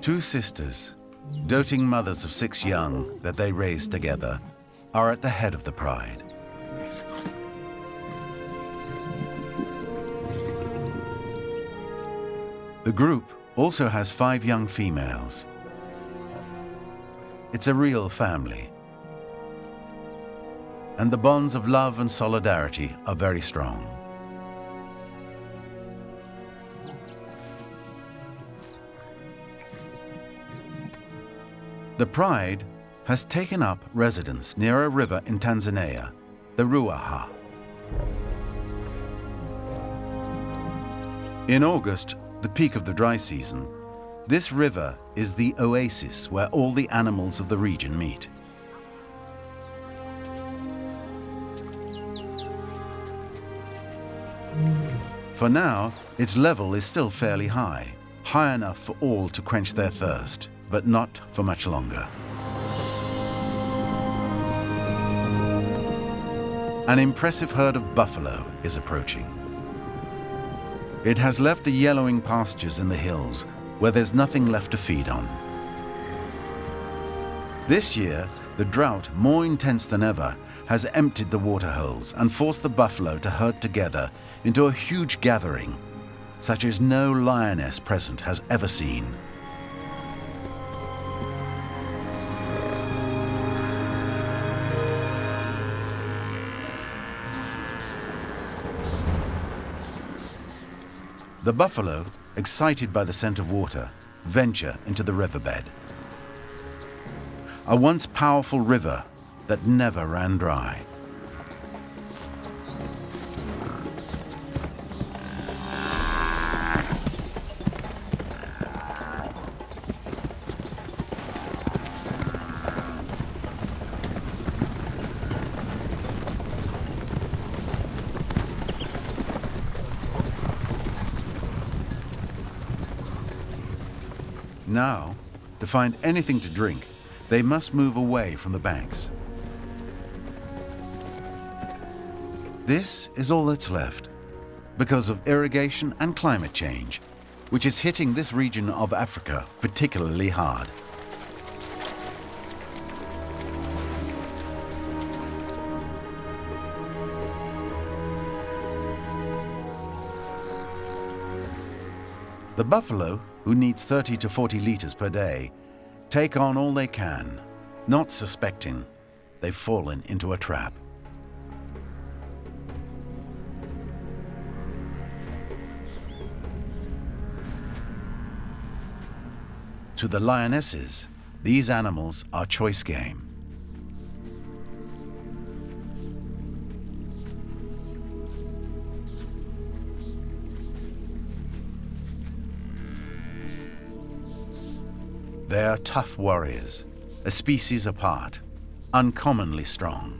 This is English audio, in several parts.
Two sisters, doting mothers of 6 young that they raised together, are at the head of the pride. The group also has 5 young females. It's a real family, and the bonds of love and solidarity are very strong. The pride has taken up residence near a river in Tanzania, the Ruaha. In August, the peak of the dry season, this river is the oasis where all the animals of the region meet. For now, its level is still fairly high enough for all to quench their thirst, but not for much longer. An impressive herd of buffalo is approaching. It has left the yellowing pastures in the hills where there's nothing left to feed on. This year, the drought, more intense than ever, has emptied the waterholes and forced the buffalo to herd together into a huge gathering, such as no lioness present has ever seen. The buffalo, excited by the scent of water, venture into the riverbed. A once powerful river that never ran dry. Now, to find anything to drink, they must move away from the banks. This is all that's left, because of irrigation and climate change, which is hitting this region of Africa particularly hard. The buffalo, who needs 30 to 40 liters per day, take on all they can, not suspecting they've fallen into a trap. To the lionesses, these animals are choice game. They are tough warriors, a species apart, uncommonly strong.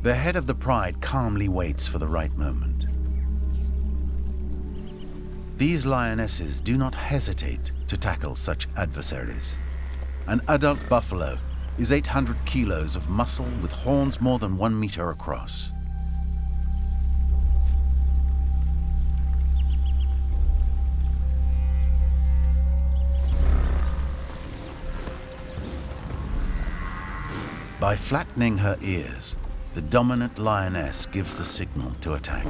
The head of the pride calmly waits for the right moment. These lionesses do not hesitate to tackle such adversaries. An adult buffalo is 800 kilos of muscle with horns more than 1 meter across. By flattening her ears, the dominant lioness gives the signal to attack.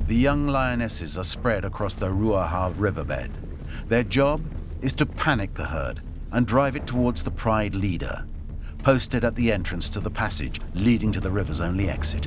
The young lionesses are spread across the Ruaha riverbed. Their job is to panic the herd and drive it towards the pride leader, posted at the entrance to the passage leading to the river's only exit.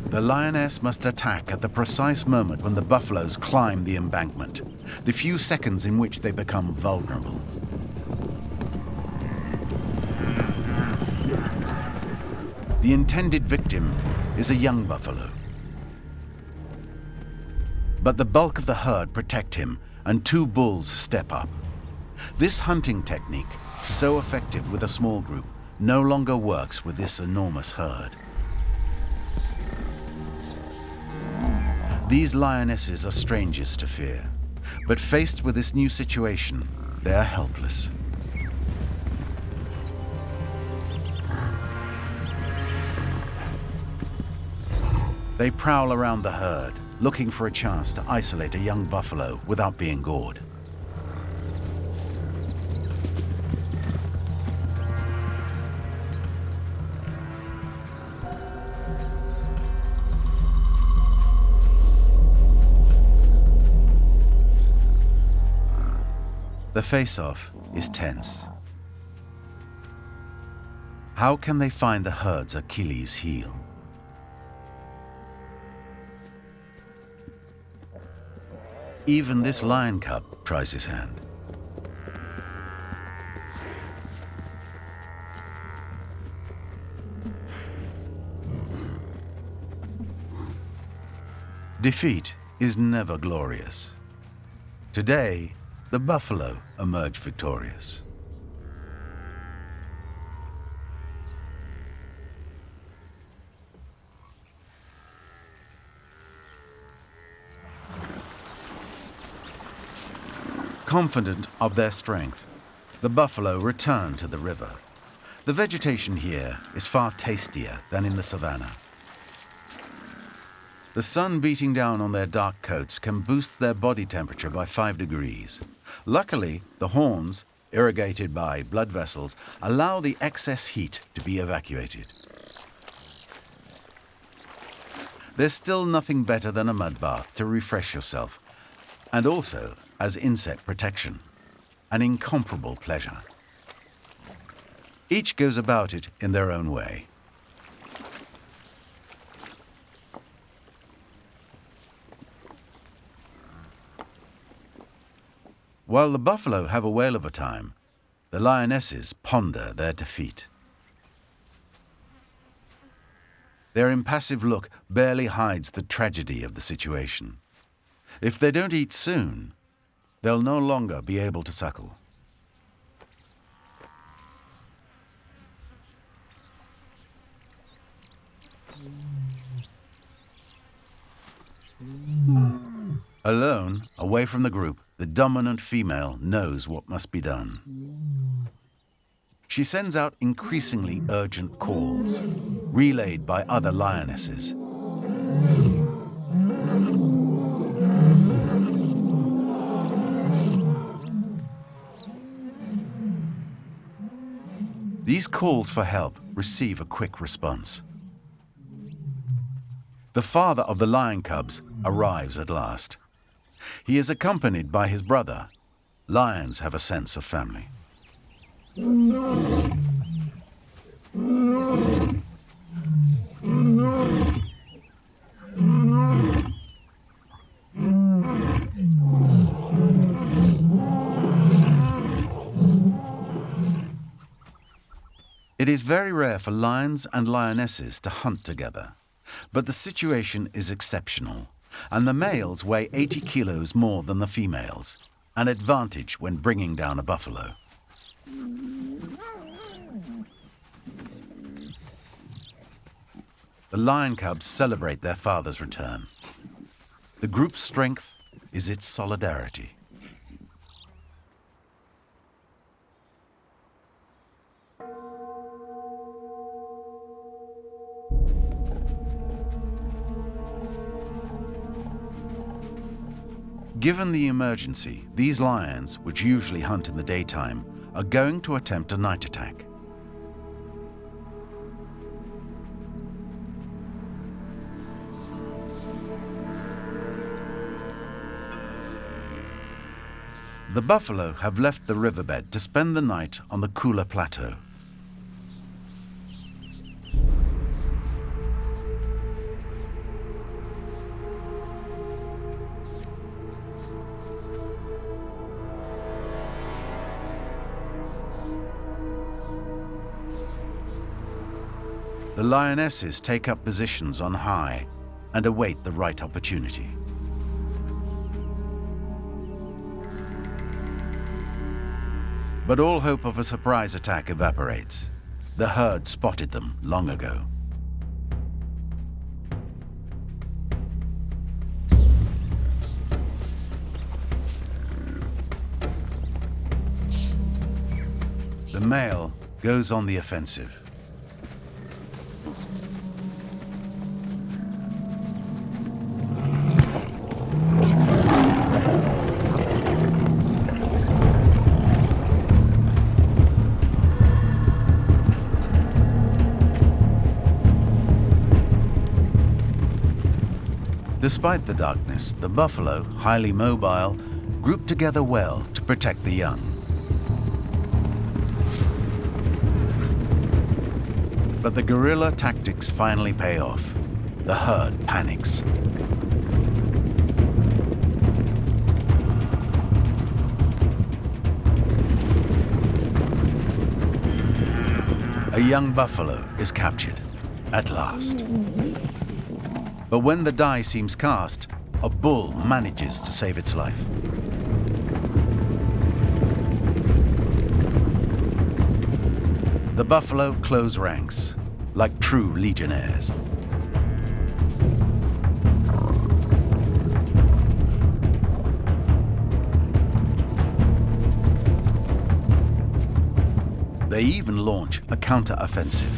The The lioness must attack at the precise moment when the buffaloes climb the embankment, the few seconds in which they become vulnerable. The intended victim is a young buffalo. But the bulk of the herd protect him, and two bulls step up. This hunting technique, so effective with a small group, no longer works with this enormous herd. These lionesses are strangers to fear, but faced with this new situation, they are helpless. They prowl around the herd, looking for a chance to isolate a young buffalo without being gored. The face-off is tense. How can they find the herd's Achilles heel? Even this lion cub tries his hand. Defeat is never glorious. Today, the buffalo emerged victorious. Confident of their strength, the buffalo return to the river. The vegetation here is far tastier than in the savannah. The sun beating down on their dark coats can boost their body temperature by 5 degrees. Luckily, the horns, irrigated by blood vessels, allow the excess heat to be evacuated. There's still nothing better than a mud bath to refresh yourself, and also as insect protection, an incomparable pleasure. Each goes about it in their own way. While the buffalo have a whale of a time, the lionesses ponder their defeat. Their impassive look barely hides the tragedy of the situation. If they don't eat soon, they'll no longer be able to suckle. Alone, away from the group, the dominant female knows what must be done. She sends out increasingly urgent calls, relayed by other lionesses. These calls for help receive a quick response. The father of the lion cubs arrives at last. He is accompanied by his brother. Lions have a sense of family. It is very rare for lions and lionesses to hunt together, but the situation is exceptional, and the males weigh 80 kilos more than the females, an advantage when bringing down a buffalo. The lion cubs celebrate their father's return. The group's strength is its solidarity. Given the emergency, these lions, which usually hunt in the daytime, are going to attempt a night attack. The buffalo have left the riverbed to spend the night on the cooler plateau. The lionesses take up positions on high and await the right opportunity. But all hope of a surprise attack evaporates. The herd spotted them long ago. The male goes on the offensive. Despite the darkness, the buffalo, highly mobile, group together well to protect the young. But the guerrilla tactics finally pay off. The herd panics. A young buffalo is captured, at last. But when the die seems cast, a bull manages to save its life. The buffalo close ranks, like true legionnaires. They even launch a counter-offensive.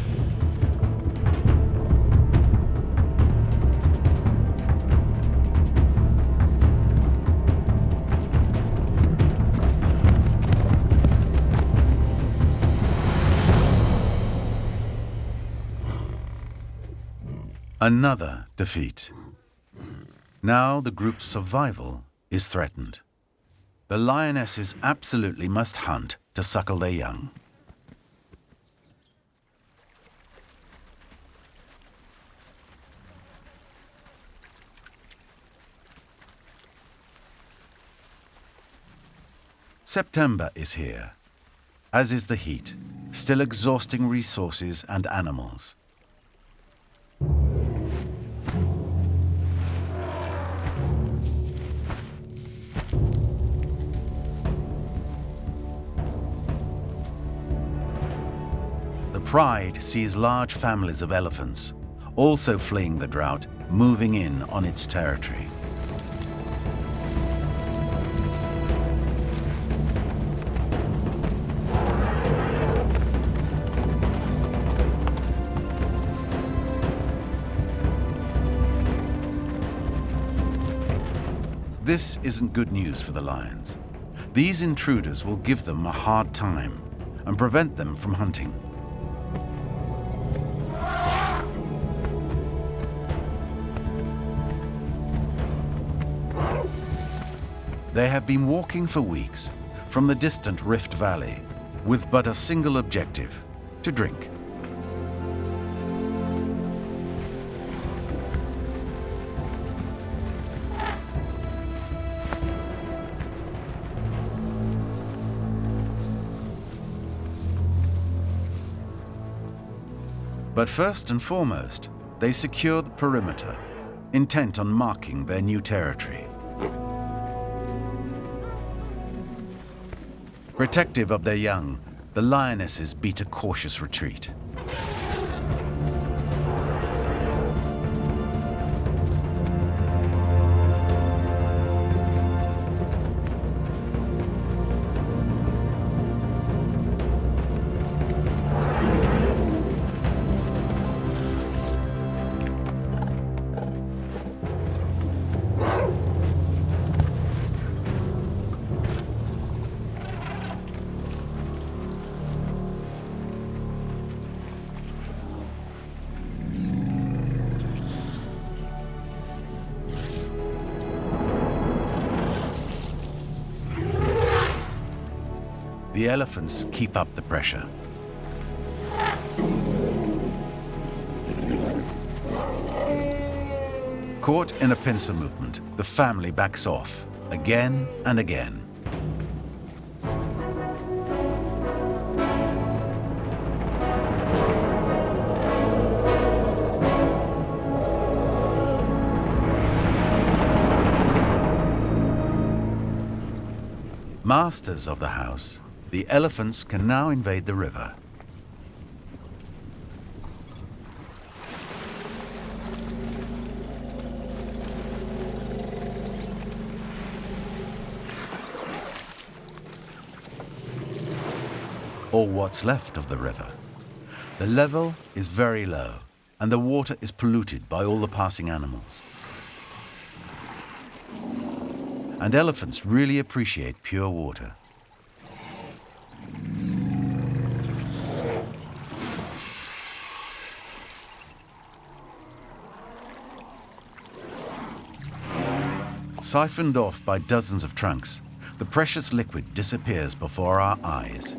Another defeat. Now the group's survival is threatened. The lionesses absolutely must hunt to suckle their young. September is here, as is the heat, still exhausting resources and animals. The pride sees large families of elephants, also fleeing the drought, moving in on its territory. This isn't good news for the lions. These intruders will give them a hard time and prevent them from hunting. They have been walking for weeks from the distant Rift Valley with but a single objective: to drink. But first and foremost, they secure the perimeter, intent on marking their new territory. Protective of their young, the lionesses beat a cautious retreat. The elephants keep up the pressure. Caught in a pincer movement, the family backs off, again and again. Masters of the house, the elephants can now invade the river. Or what's left of the river. The level is very low, and the water is polluted by all the passing animals. And elephants really appreciate pure water. Siphoned off by dozens of trunks, the precious liquid disappears before our eyes.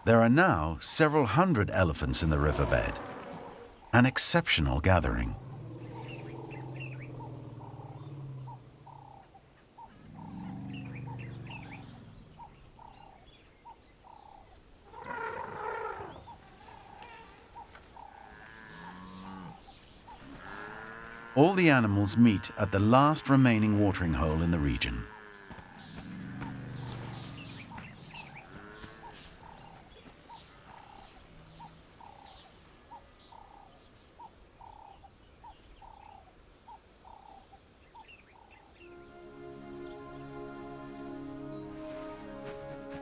There are now several hundred elephants in the riverbed. An exceptional gathering. All the animals meet at the last remaining watering hole in the region.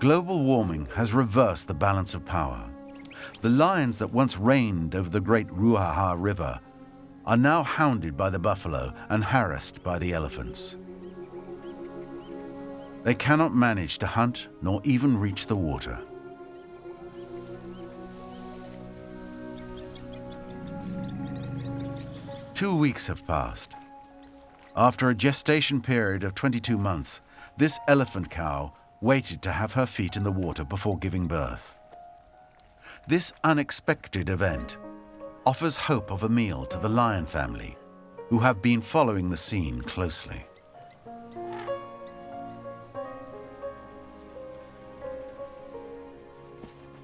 Global warming has reversed the balance of power. The lions that once reigned over the great Ruaha River are now hounded by the buffalo and harassed by the elephants. They cannot manage to hunt nor even reach the water. Two weeks have passed. After a gestation period of 22 months, this elephant cow waited to have her feet in the water before giving birth. This unexpected event offers hope of a meal to the lion family, who have been following the scene closely.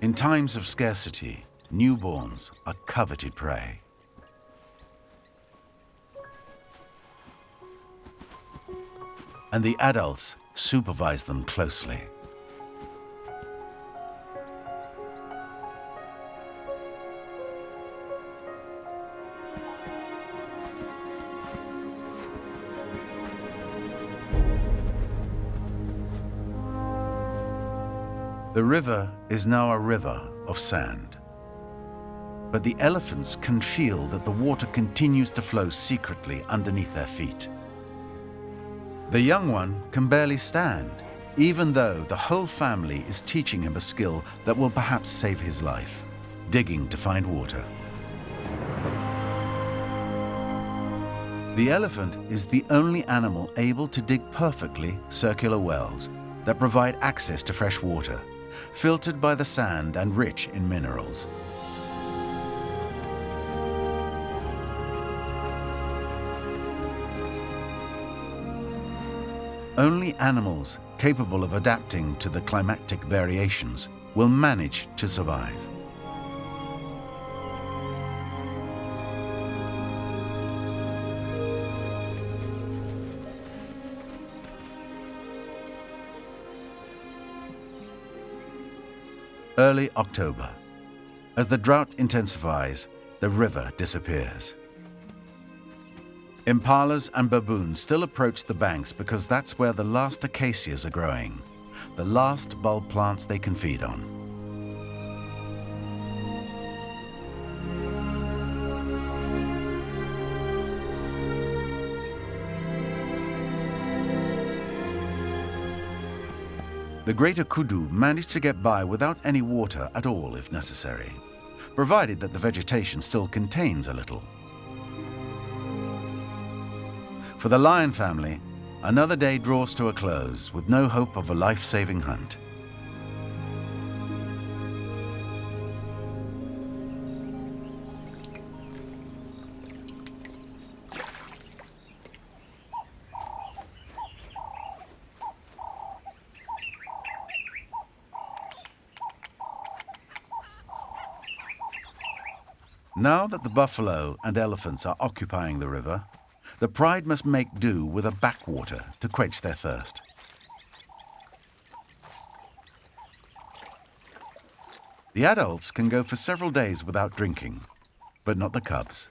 In times of scarcity, newborns are coveted prey. And the adults supervise them closely. The river is now a river of sand. But the elephants can feel that the water continues to flow secretly underneath their feet. The young one can barely stand, even though the whole family is teaching him a skill that will perhaps save his life: digging to find water. The elephant is the only animal able to dig perfectly circular wells that provide access to fresh water, filtered by the sand and rich in minerals. Only animals capable of adapting to the climatic variations will manage to survive. Early October. As the drought intensifies, the river disappears. Impalas and baboons still approach the banks because that's where the last acacias are growing, the last bulb plants they can feed on. The greater kudu managed to get by without any water at all if necessary, provided that the vegetation still contains a little. For the lion family, another day draws to a close with no hope of a life-saving hunt. Now that the buffalo and elephants are occupying the river, the pride must make do with a backwater to quench their thirst. The adults can go for several days without drinking, but not the cubs.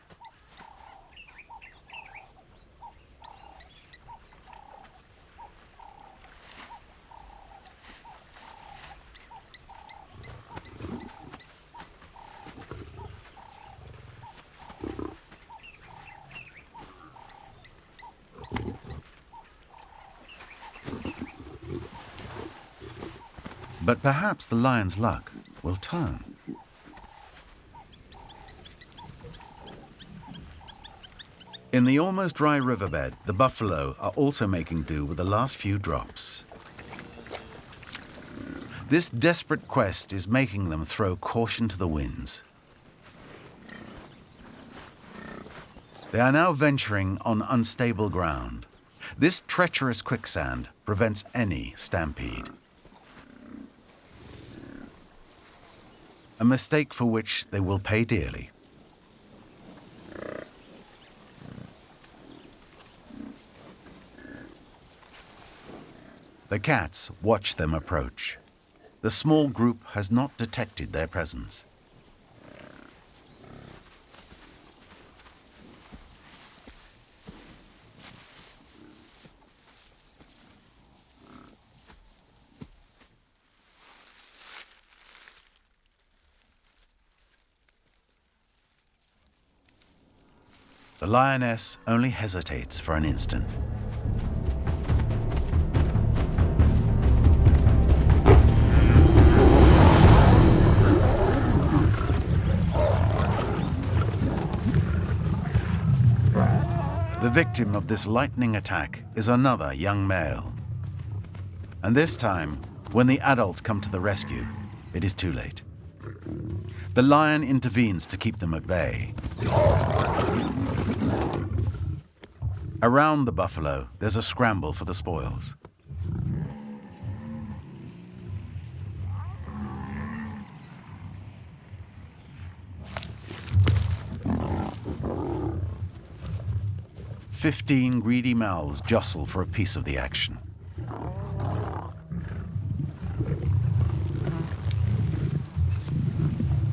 But perhaps the lion's luck will turn. In the almost dry riverbed, the buffalo are also making do with the last few drops. This desperate quest is making them throw caution to the winds. They are now venturing on unstable ground. This treacherous quicksand prevents any stampede. A mistake for which they will pay dearly. The cats watch them approach. The small group has not detected their presence. The lioness only hesitates for an instant. The victim of this lightning attack is another young male. And this time, when the adults come to the rescue, it is too late. The lion intervenes to keep them at bay. Around the buffalo, there's a scramble for the spoils. "15 greedy mouths jostle for a piece of the action.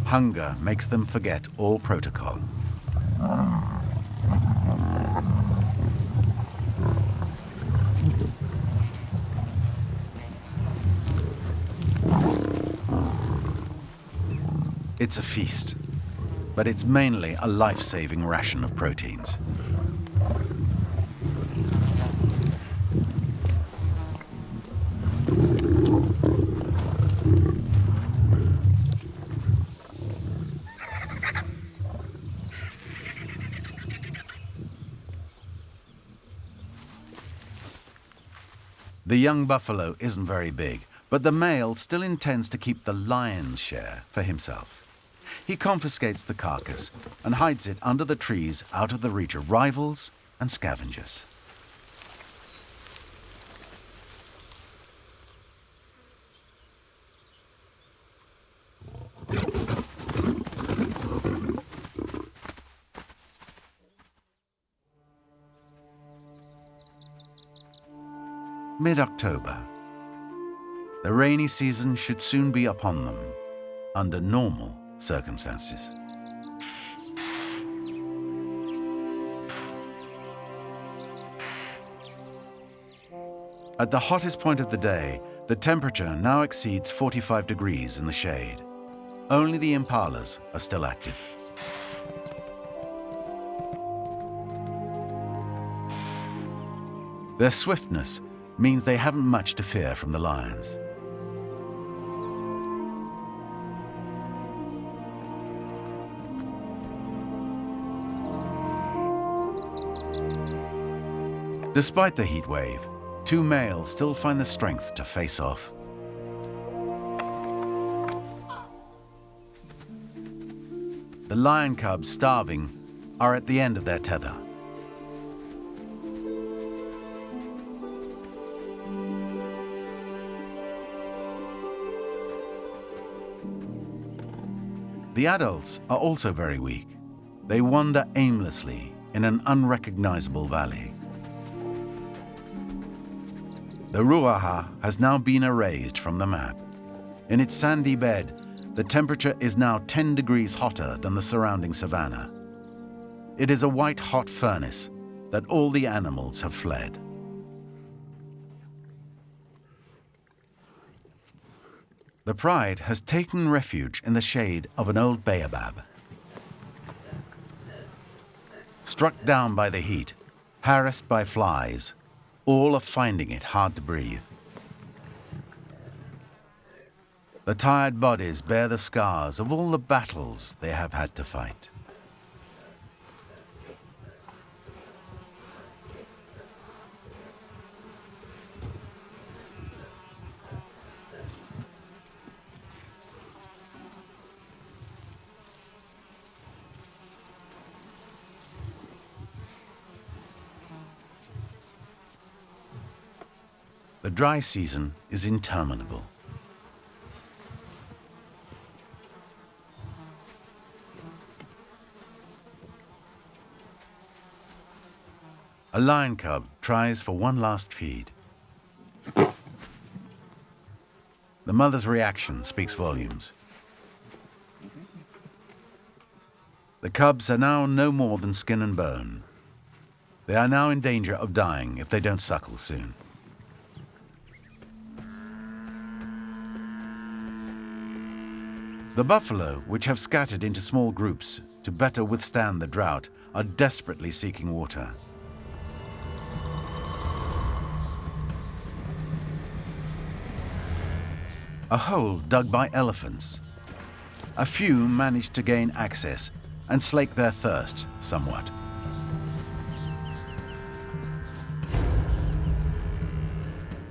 Hunger makes them forget all protocol. It's a feast, but it's mainly a life-saving ration of proteins. The young buffalo isn't very big, but the male still intends to keep the lion's share for himself. He confiscates the carcass and hides it under the trees out of the reach of rivals and scavengers. Mid-October. The rainy season should soon be upon them, under normal circumstances. At the hottest point of the day, the temperature now exceeds 45 degrees in the shade. Only the impalas are still active. Their swiftness means they haven't much to fear from the lions. Despite the heat wave, two males still find the strength to face off. The lion cubs, starving, are at the end of their tether. The adults are also very weak. They wander aimlessly in an unrecognizable valley. The Ruaha has now been erased from the map. In its sandy bed, the temperature is now 10 degrees hotter than the surrounding savanna. It is a white-hot furnace that all the animals have fled. The pride has taken refuge in the shade of an old baobab. Struck down by the heat, harassed by flies, all are finding it hard to breathe. The tired bodies bear the scars of all the battles they have had to fight. The dry season is interminable. A lion cub tries for one last feed. The mother's reaction speaks volumes. The cubs are now no more than skin and bone. They are now in danger of dying if they don't suckle soon. The buffalo, which have scattered into small groups to better withstand the drought, are desperately seeking water. A hole dug by elephants. A few managed to gain access and slake their thirst somewhat.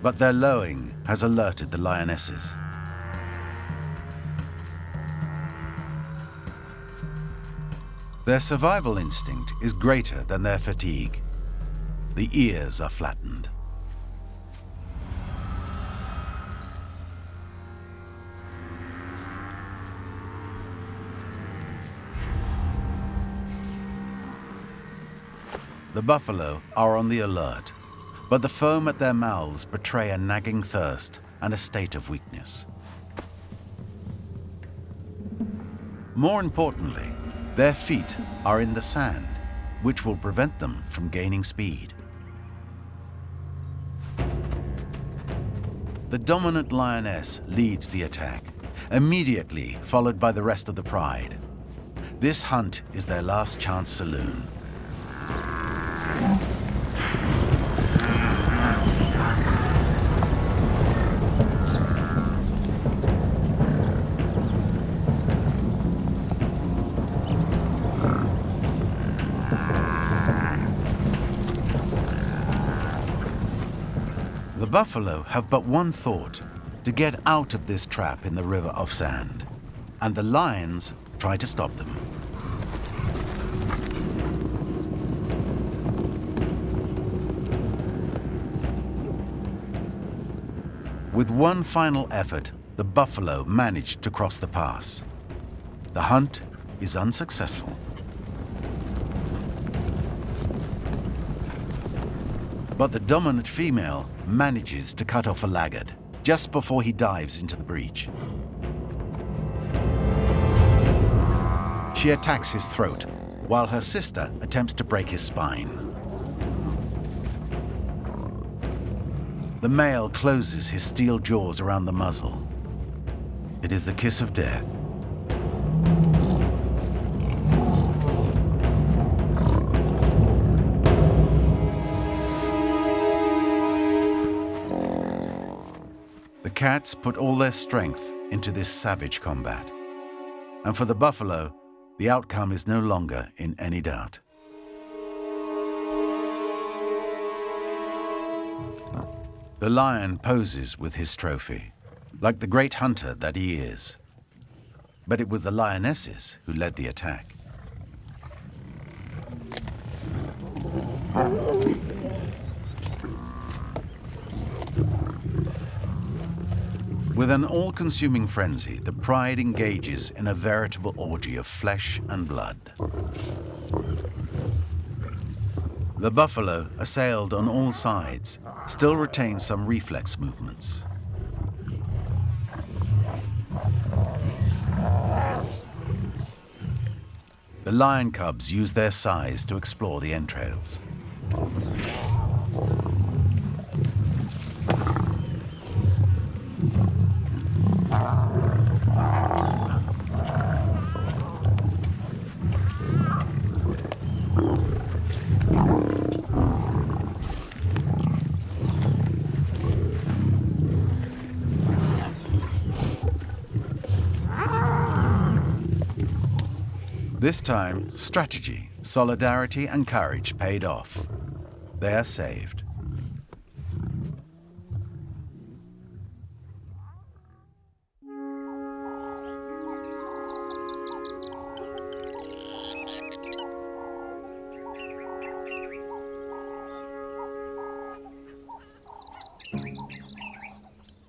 But their lowing has alerted the lionesses. Their survival instinct is greater than their fatigue. The ears are flattened. The buffalo are on the alert, but the foam at their mouths betray a nagging thirst and a state of weakness. More importantly, their feet are in the sand, which will prevent them from gaining speed. The dominant lioness leads the attack, immediately followed by the rest of the pride. This hunt is their last chance saloon. The buffalo have but one thought: to get out of this trap in the river of sand, and the lions try to stop them. With one final effort, the buffalo managed to cross the pass. The hunt is unsuccessful. But the dominant female manages to cut off a laggard just before he dives into the breach. She attacks his throat, while her sister attempts to break his spine. The male closes his steel jaws around the muzzle. It is the kiss of death. The cats put all their strength into this savage combat. And for the buffalo, the outcome is no longer in any doubt. The lion poses with his trophy, like the great hunter that he is. But it was the lionesses who led the attack. With an all-consuming frenzy, the pride engages in a veritable orgy of flesh and blood. The buffalo, assailed on all sides, still retains some reflex movements. The lion cubs use their size to explore the entrails. This time, strategy, solidarity, and courage paid off. They are saved.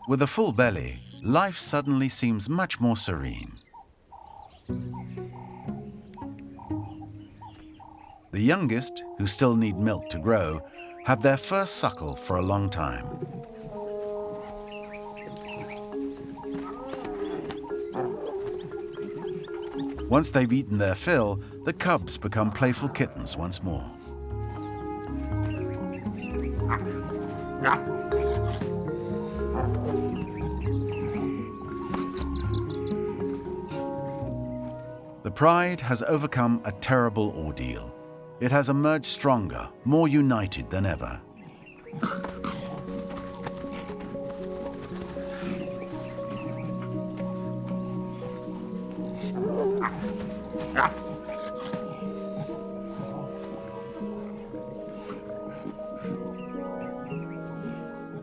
With a full belly, life suddenly seems much more serene. The youngest, who still need milk to grow, have their first suckle for a long time. Once they've eaten their fill, the cubs become playful kittens once more. The pride has overcome a terrible ordeal. It has emerged stronger, more united than ever.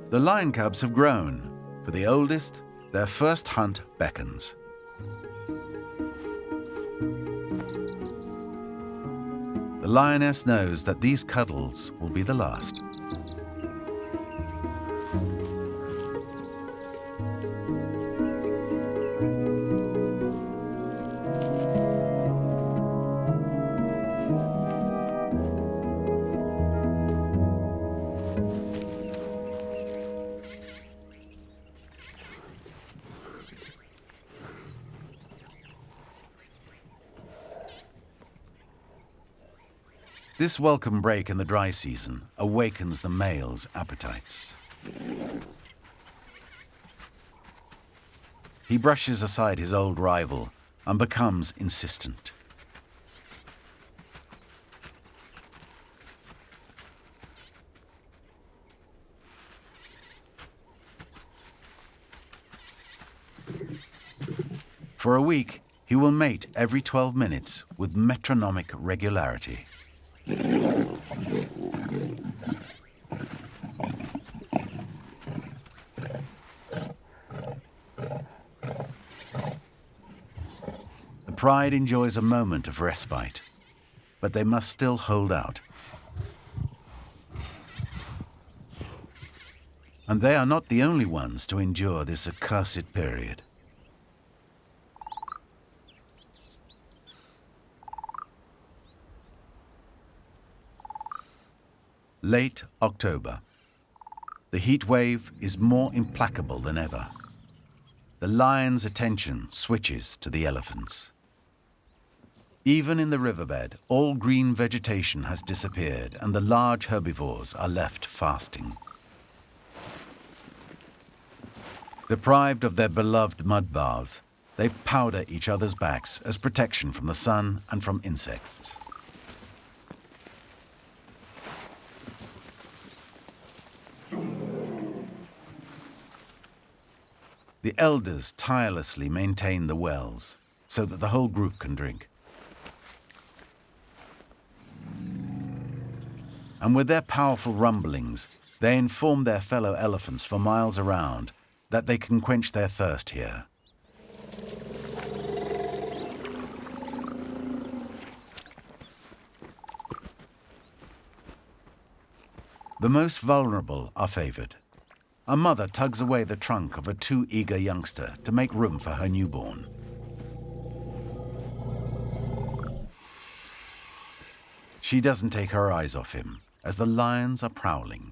The lion cubs have grown. For the oldest, their first hunt beckons. The lioness knows that these cuddles will be the last. This welcome break in the dry season awakens the male's appetites. He brushes aside his old rival and becomes insistent. For a week, he will mate every 12 minutes with metronomic regularity. The pride enjoys a moment of respite, but they must still hold out. And they are not the only ones to endure this accursed period. Late October. The heat wave is more implacable than ever. The lion's attention switches to the elephants. Even in the riverbed, all green vegetation has disappeared and the large herbivores are left fasting. Deprived of their beloved mud baths, they powder each other's backs as protection from the sun and from insects. The elders tirelessly maintain the wells so that the whole group can drink. And with their powerful rumblings, they inform their fellow elephants for miles around that they can quench their thirst here. The most vulnerable are favored. A mother tugs away the trunk of a too eager youngster to make room for her newborn. She doesn't take her eyes off him as the lions are prowling.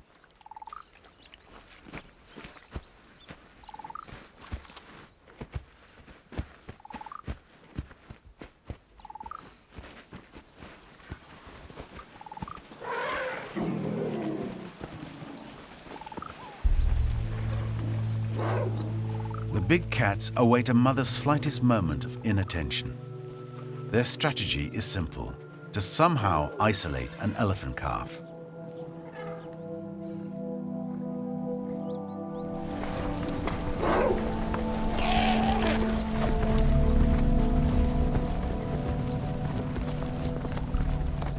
The big cats await a mother's slightest moment of inattention. Their strategy is simple: to somehow isolate an elephant calf.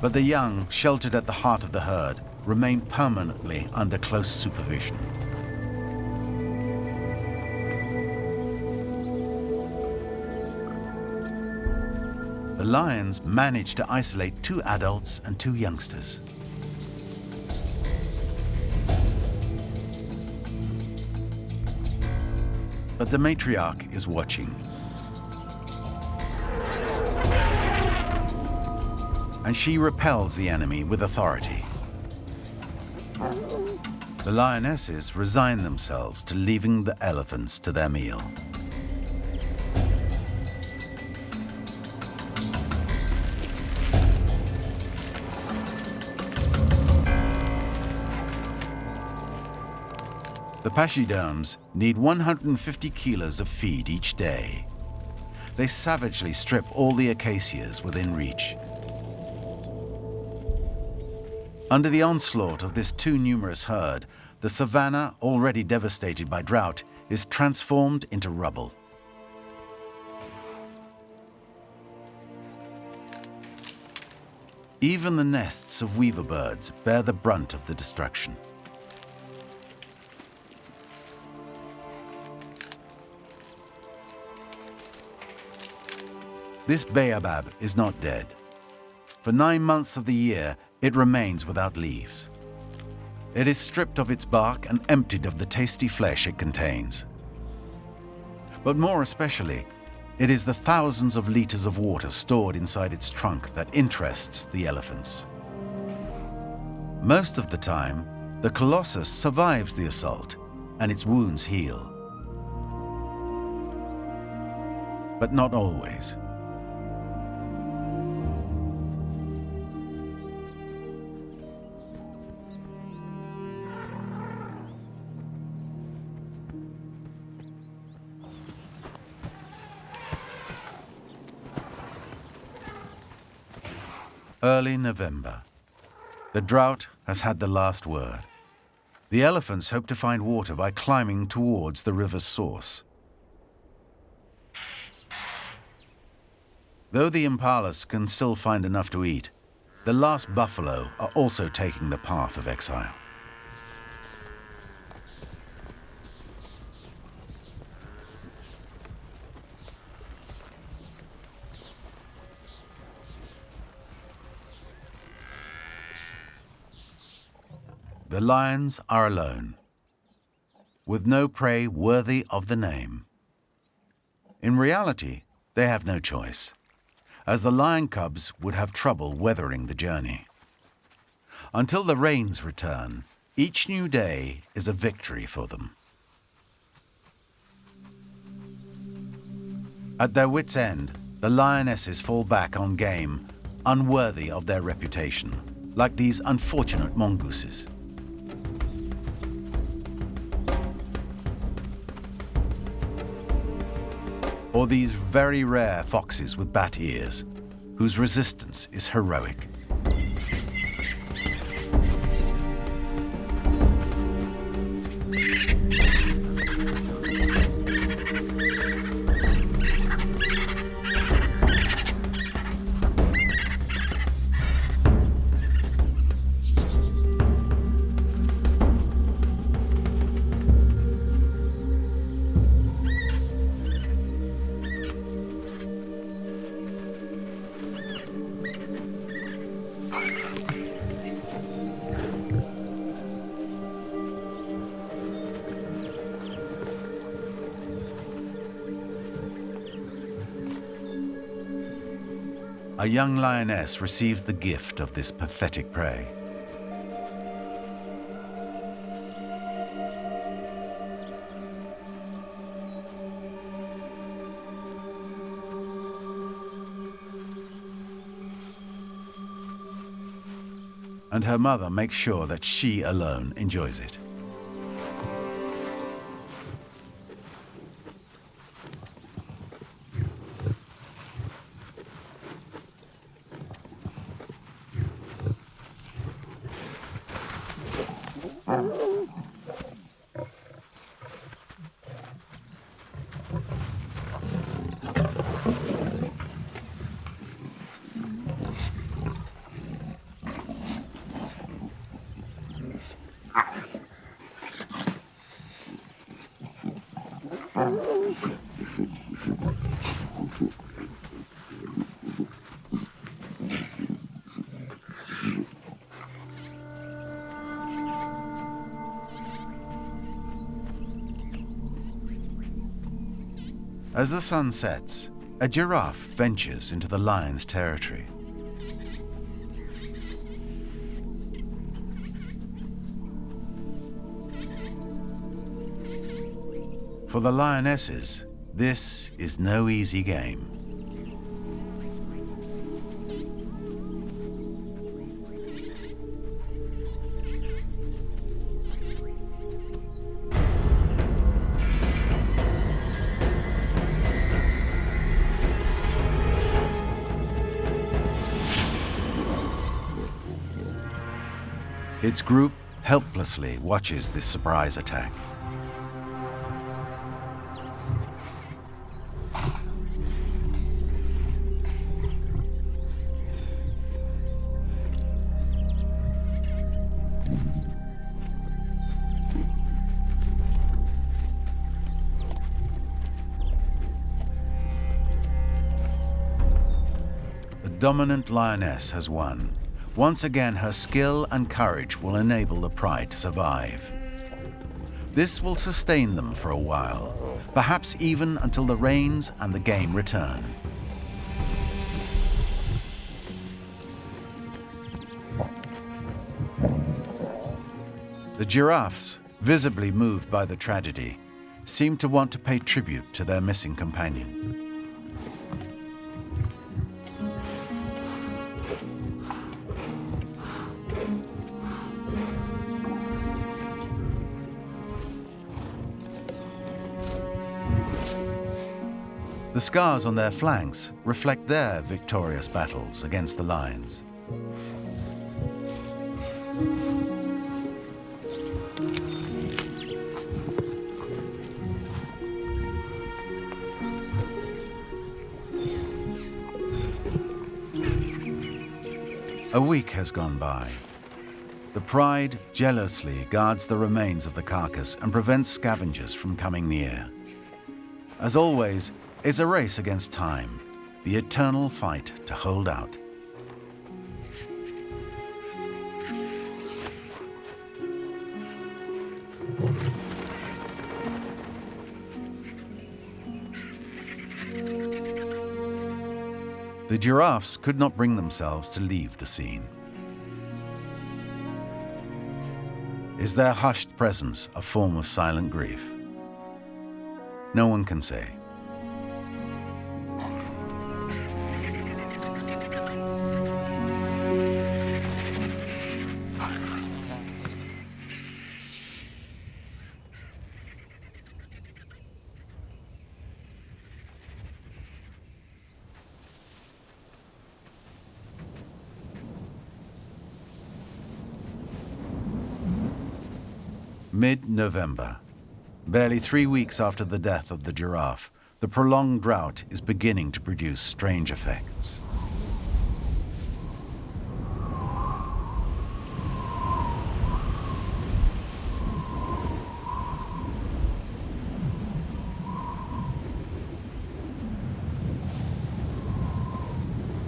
But the young, sheltered at the heart of the herd, remain permanently under close supervision. The lions manage to isolate 2 adults and 2 youngsters. But the matriarch is watching. And she repels the enemy with authority. The lionesses resign themselves to leaving the elephants to their meal. The pachyderms need 150 kilos of feed each day. They savagely strip all the acacias within reach. Under the onslaught of this too numerous herd, the savanna, already devastated by drought, is transformed into rubble. Even the nests of weaver birds bear the brunt of the destruction. This baobab is not dead. For 9 months of the year, it remains without leaves. It is stripped of its bark and emptied of the tasty flesh it contains. But more especially, it is the thousands of liters of water stored inside its trunk that interests the elephants. Most of the time, the colossus survives the assault and its wounds heal. But not always. Early November. The drought has had the last word. The elephants hope to find water by climbing towards the river's source. Though the impalas can still find enough to eat, the last buffalo are also taking the path of exile. The lions are alone, with no prey worthy of the name. In reality, they have no choice, as the lion cubs would have trouble weathering the journey. Until the rains return, each new day is a victory for them. At their wits' end, the lionesses fall back on game unworthy of their reputation, like these unfortunate mongooses. Or these very rare foxes with bat ears, whose resistance is heroic. A young lioness receives the gift of this pathetic prey. and her mother makes sure that she alone enjoys it. As the sun sets, a giraffe ventures into the lion's territory. For the lionesses, this is no easy game. Its group helplessly watches this surprise attack. The dominant lioness has won. Once again, her skill and courage will enable the pride to survive. This will sustain them for a while, perhaps even until the rains and the game return. The giraffes, visibly moved by the tragedy, seem to want to pay tribute to their missing companion. The scars on their flanks reflect their victorious battles against the lions. A week has gone by. The pride jealously guards the remains of the carcass and prevents scavengers from coming near. As always, it's a race against time, the eternal fight to hold out. The giraffes could not bring themselves to leave the scene. Is their hushed presence a form of silent grief? No one can say. Mid-November. Barely 3 weeks after the death of the giraffe, the prolonged drought is beginning to produce strange effects.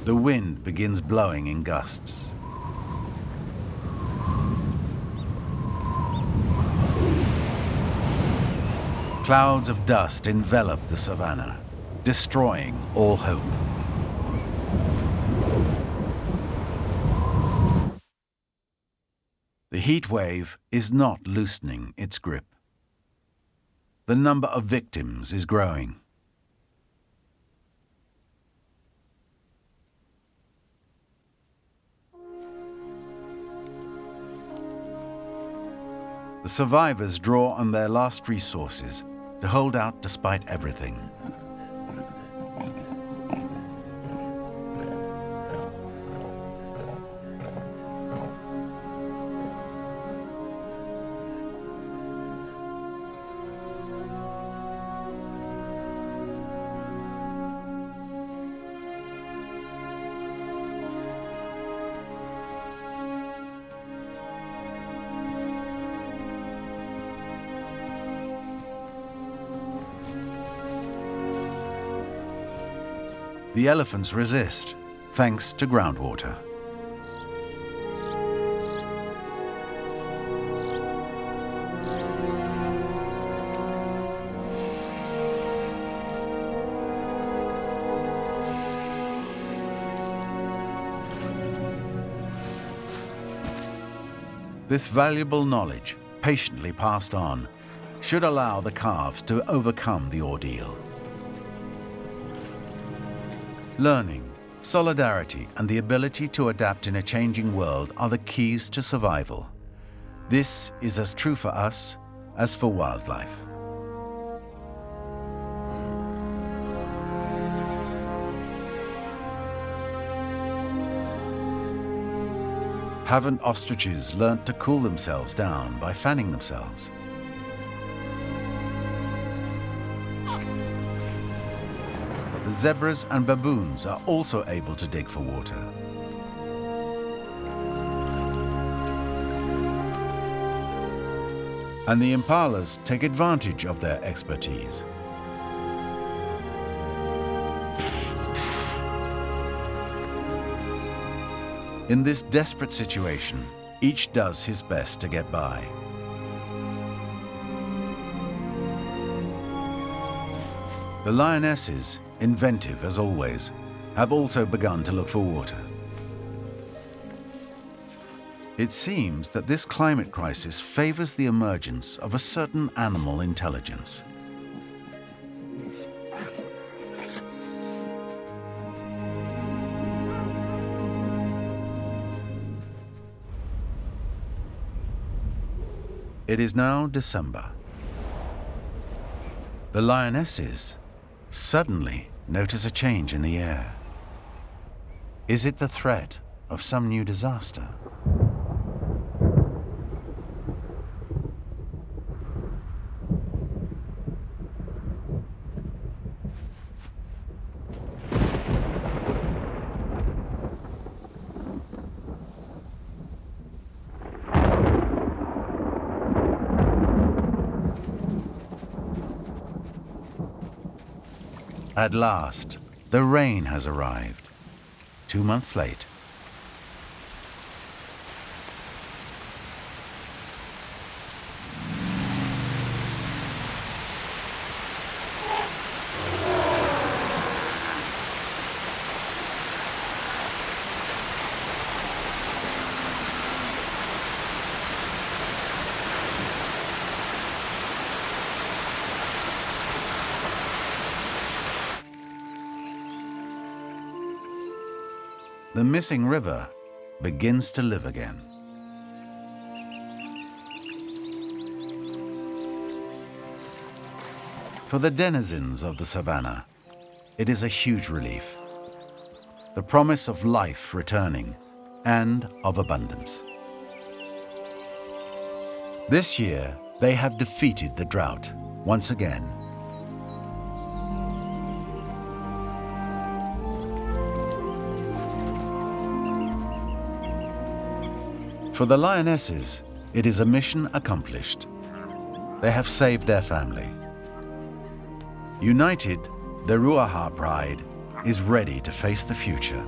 The wind begins blowing in gusts. Clouds of dust envelop the savannah, destroying all hope. The heat wave is not loosening its grip. The number of victims is growing. The survivors draw on their last resources to hold out despite everything. The elephants resist, thanks to groundwater. This valuable knowledge, patiently passed on, should allow the calves to overcome the ordeal. Learning, solidarity, and the ability to adapt in a changing world are the keys to survival. This is as true for us as for wildlife. Haven't ostriches learnt to cool themselves down by fanning themselves? The zebras and baboons are also able to dig for water. And the impalas take advantage of their expertise. In this desperate situation, each does his best to get by. The lionesses, inventive as always, have also begun to look for water. It seems that this climate crisis favors the emergence of a certain animal intelligence. It is now December. The lionesses suddenly notice a change in the air. Is it the threat of some new disaster? At last, the rain has arrived, 2 months late. The missing river begins to live again. For the denizens of the savannah, it is a huge relief. The promise of life returning and of abundance. This year, they have defeated the drought once again. For the lionesses, it is a mission accomplished. They have saved their family. United, the Ruaha pride is ready to face the future.